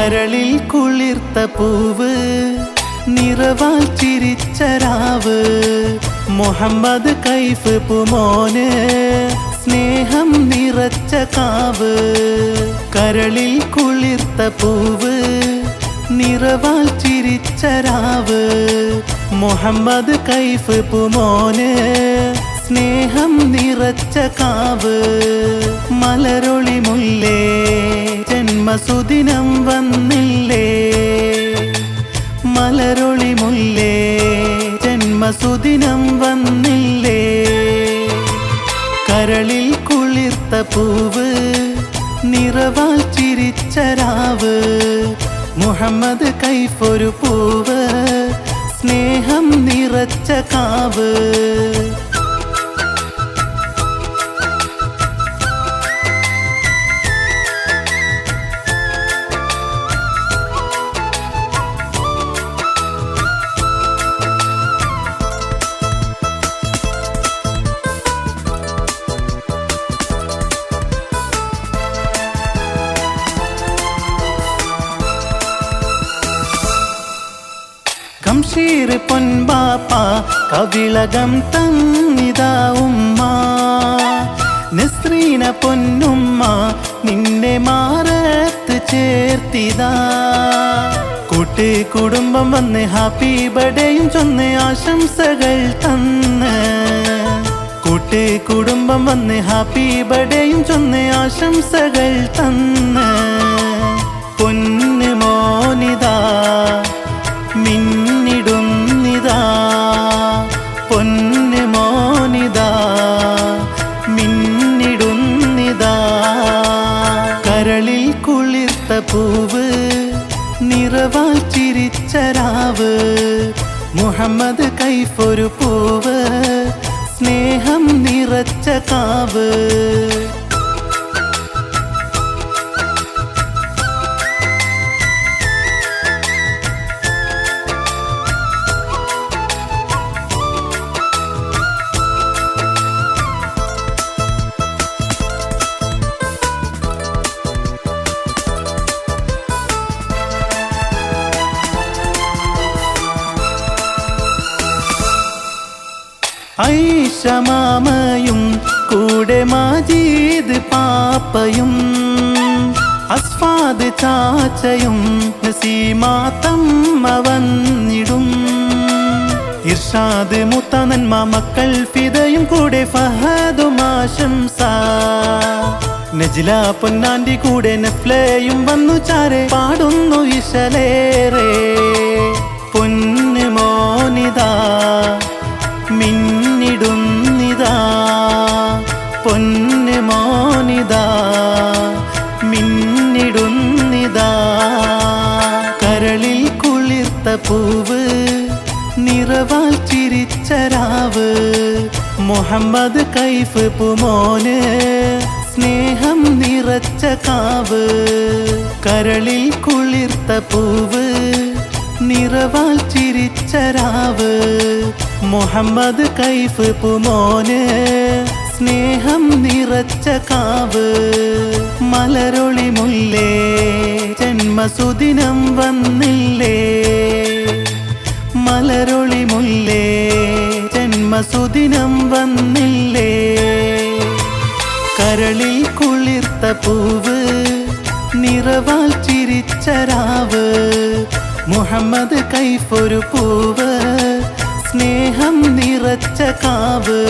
കരളിൽ കുളിർത്ത പൂവ് നിറവാൽ ചിരിച്ച രാവ് മുഹമ്മദ് കൈഫ് പുമോന് സ്നേഹം നിറച്ച കാവ് കരളിൽ കുളിർത്ത പൂവ് നിറവാൽ ചിരിച്ച രാവ് മുഹമ്മദ് കൈഫ് പുമോന് സ്നേഹം നിറച്ച കാവ് മലരൊളി മുല്ലേ ജന്മസുദിനം വന്നില്ലേ മലരൊളി മുല്ലേ ജന്മസുദിനം വന്നില്ലേ കരളിൽ കുളിർത്ത പൂവ് നിറവാൽ ചിരിച്ച രാവ് മുഹമ്മദ് കൈഫൊരു പൂവ് സ്നേഹം നിറച്ച കാവ് കംഷീർ പൊൻപാപ്പ കവിളകം തന്നിതാ ഉമ്മ നസ്രീന പൊന്നുമ്മ നിന്നെ മാറത്ത് ചേർത്തിതാ കൂട്ട് കുടുംബം വന്ന് ഹാപ്പി ബർത്ത്ഡേയും ചൊന്ന് ആശംസകൾ തന്ന് കൂട്ട് കുടുംബം വന്ന് ഹാപ്പി ബർത്ത്ഡേയും ചൊന്ന് ആശംസകൾ തന്ന് പൊന്നു മോനിതാ മിന്നിടുന്നിതാ പൊന്നു മോനിതാ മിന്നിടുന്നിതാ കരളിൽ കുളിർത്ത പൂവ് നിറവാൽ ചിരിച്ച രാവ് മുഹമ്മദ് കൈഫൊരു പൂവ് സ്നേഹം നിറച്ച കാവ് ഐഷ മാമയും കൂടെ മാജീദ് പാപ്പയും അസ്ഫാദ് ചാച്ചയും നസീമാത്തമ്മ വന്നിടും ഇർഷാദ് മുത്തനന്മ മക്കൾ ഫിദയും കൂടെ ഫഹദും ആശംസ നജ്ല പൊന്നാൻറ്റി കൂടെ നഫ്ലയും വന്നു ചാരെ പാടുന്നു ഇശലേറെ പൊന്നു മോനിതാ മിന്നിടുന്നിതാ പൊന്നു മോനിതാ മിന്നിടുന്നിതാ കരളിൽ കുളിർത്ത പൂവ് നിറവാൽ ചിരിച്ച രാവ് മുഹമ്മദ് കൈഫ് പുമോന് സ്നേഹം നിറച്ച കാവ് കരളിൽ കുളിർത്ത പൂവ് നിറവാൽ ചിരിച്ച രാവ് മുഹമ്മദ് കൈഫ് പുമോന് സ്നേഹം നിറച്ച കാവ് മലരൊളി മുല്ലേ ജന്മസുദിനം വന്നില്ലേ മലരൊളി മുല്ലേ ജന്മസുദിനം വന്നില്ലേ കരളിൽ കുളിർത്ത പൂവ് നിറവാൽ ചിരിച്ച രാവ് മുഹമ്മദ് കൈഫൊരു പൂവ് സ്നേഹം നിറച്ച കാവ്